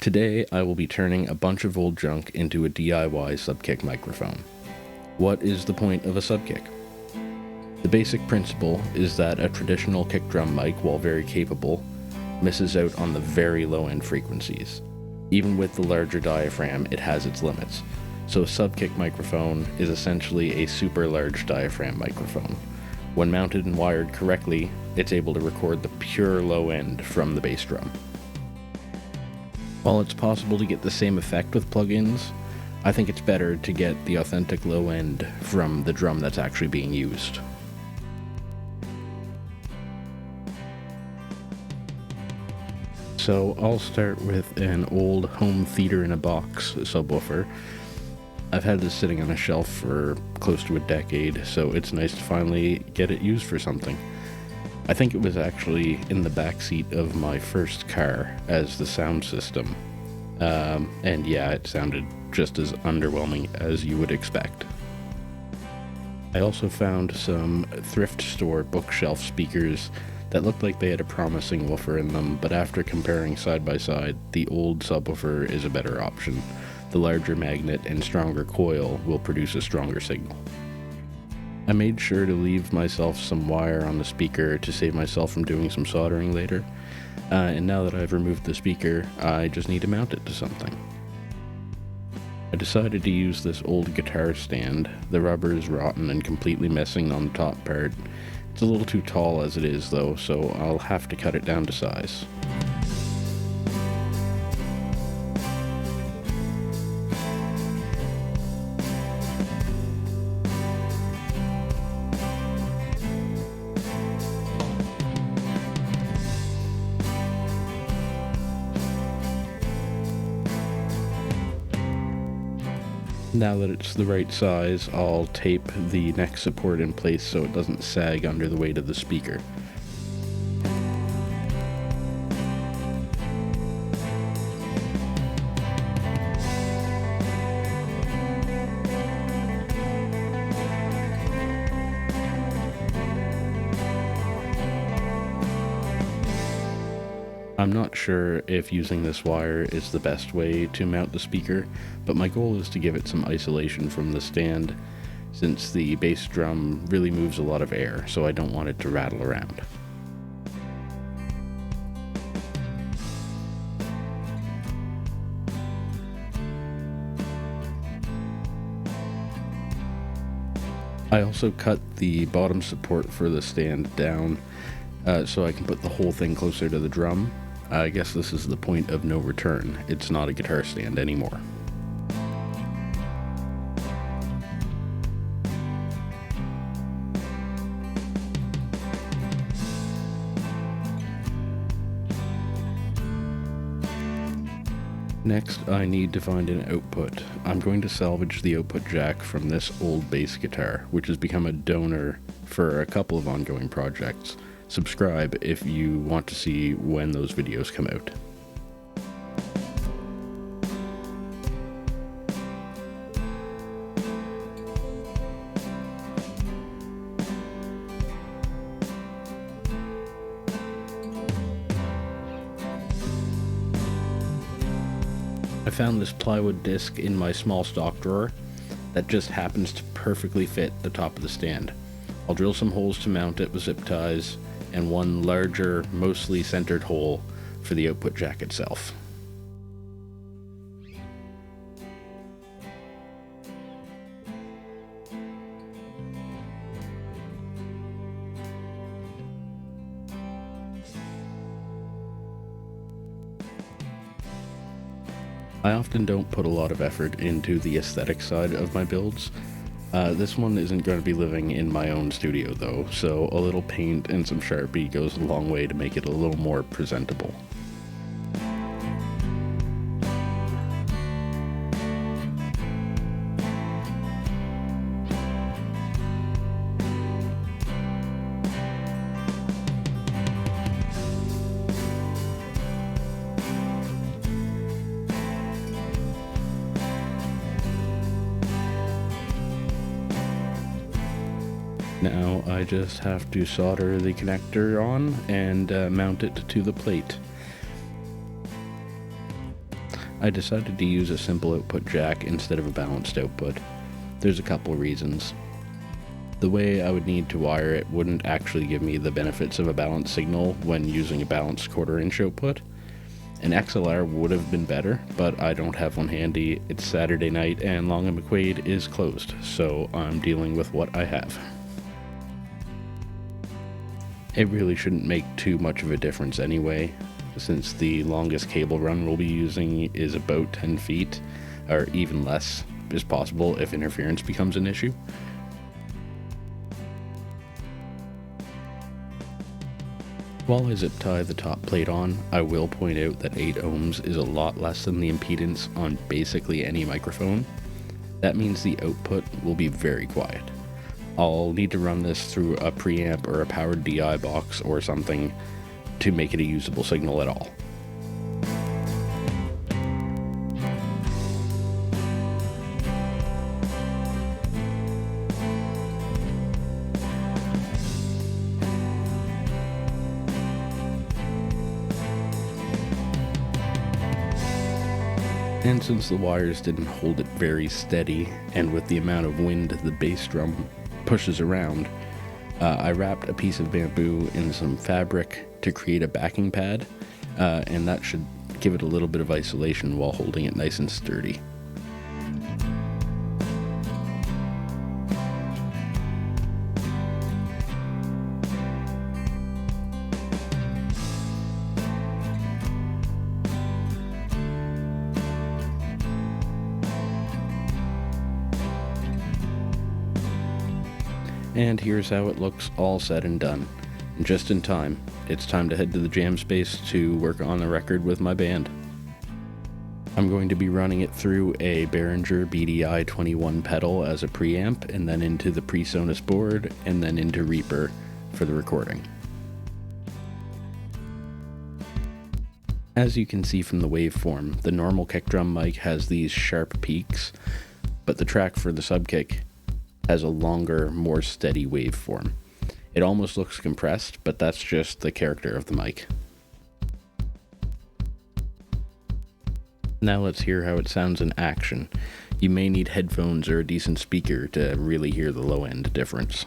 Today, I will be turning a bunch of old junk into a DIY SubKick microphone. What is the point of a SubKick? The basic principle is that a traditional kick drum mic, while very capable, misses out on the very low-end frequencies. Even with the larger diaphragm, it has its limits. So a SubKick microphone is essentially a super large diaphragm microphone. When mounted and wired correctly, it's able to record the pure low end from the bass drum. While it's possible to get the same effect with plugins, I think it's better to get the authentic low end from the drum that's actually being used. So I'll start with an old home theater in a box subwoofer. I've had this sitting on a shelf for close to a decade, so it's nice to finally get it used for something. I think it was actually in the backseat of my first car as the sound system. And yeah, it sounded just as underwhelming as you would expect. I also found some thrift store bookshelf speakers that looked like they had a promising woofer in them, but after comparing side by side, the old subwoofer is a better option. The larger magnet and stronger coil will produce a stronger signal. I made sure to leave myself some wire on the speaker to save myself from doing some soldering later, and now that I've removed the speaker, I just need to mount it to something. I decided to use this old guitar stand. The rubber is rotten and completely missing on the top part. It's a little too tall as it is though, so I'll have to cut it down to size. Now that it's the right size, I'll tape the neck support in place so it doesn't sag under the weight of the speaker. I'm not sure if using this wire is the best way to mount the speaker, but my goal is to give it some isolation from the stand, since the bass drum really moves a lot of air, so I don't want it to rattle around. I also cut the bottom support for the stand down so I can put the whole thing closer to the drum. I guess this is the point of no return. It's not a guitar stand anymore. Next, I need to find an output. I'm going to salvage the output jack from this old bass guitar, which has become a donor for a couple of ongoing projects. Subscribe if you want to see when those videos come out. I found this plywood disc in my small stock drawer that just happens to perfectly fit the top of the stand. I'll drill some holes to mount it with zip ties, and one larger, mostly centered hole for the output jack itself. I often don't put a lot of effort into the aesthetic side of my builds. This one isn't going to be living in my own studio though, so a little paint and some Sharpie goes a long way to make it a little more presentable. Now I just have to solder the connector on and mount it to the plate. I decided to use a simple output jack instead of a balanced output. There's a couple reasons. The way I would need to wire it wouldn't actually give me the benefits of a balanced signal when using a balanced quarter-inch output. An XLR would have been better, but I don't have one handy. It's Saturday night and Long & McQuaid is closed, so I'm dealing with what I have. It really shouldn't make too much of a difference anyway, since the longest cable run we'll be using is about 10 feet, or even less is possible if interference becomes an issue. While I zip tie the top plate on, I will point out that 8 ohms is a lot less than the impedance on basically any microphone. That means the output will be very quiet. I'll need to run this through a preamp or a powered DI box or something to make it a usable signal at all. And since the wires didn't hold it very steady, and with the amount of wind the bass drum pushes around, I wrapped a piece of bamboo in some fabric to create a backing pad, and that should give it a little bit of isolation while holding it nice and sturdy. And here's how it looks all said and done. Just in time. It's time to head to the jam space to work on the record with my band. I'm going to be running it through a Behringer BDI 21 pedal as a preamp, and then into the PreSonus board, and then into Reaper for the recording. As you can see from the waveform, the normal kick drum mic has these sharp peaks, but the track for the SubKick has a longer, more steady waveform. It almost looks compressed, but that's just the character of the mic. Now let's hear how it sounds in action. You may need headphones or a decent speaker to really hear the low end difference.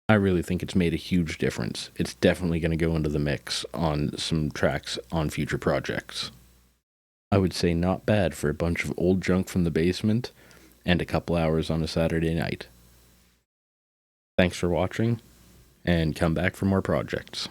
I really think it's made a huge difference. It's definitely going to go into the mix on some tracks on future projects. I would say not bad for a bunch of old junk from the basement and a couple hours on a Saturday night. Thanks for watching, and come back for more projects.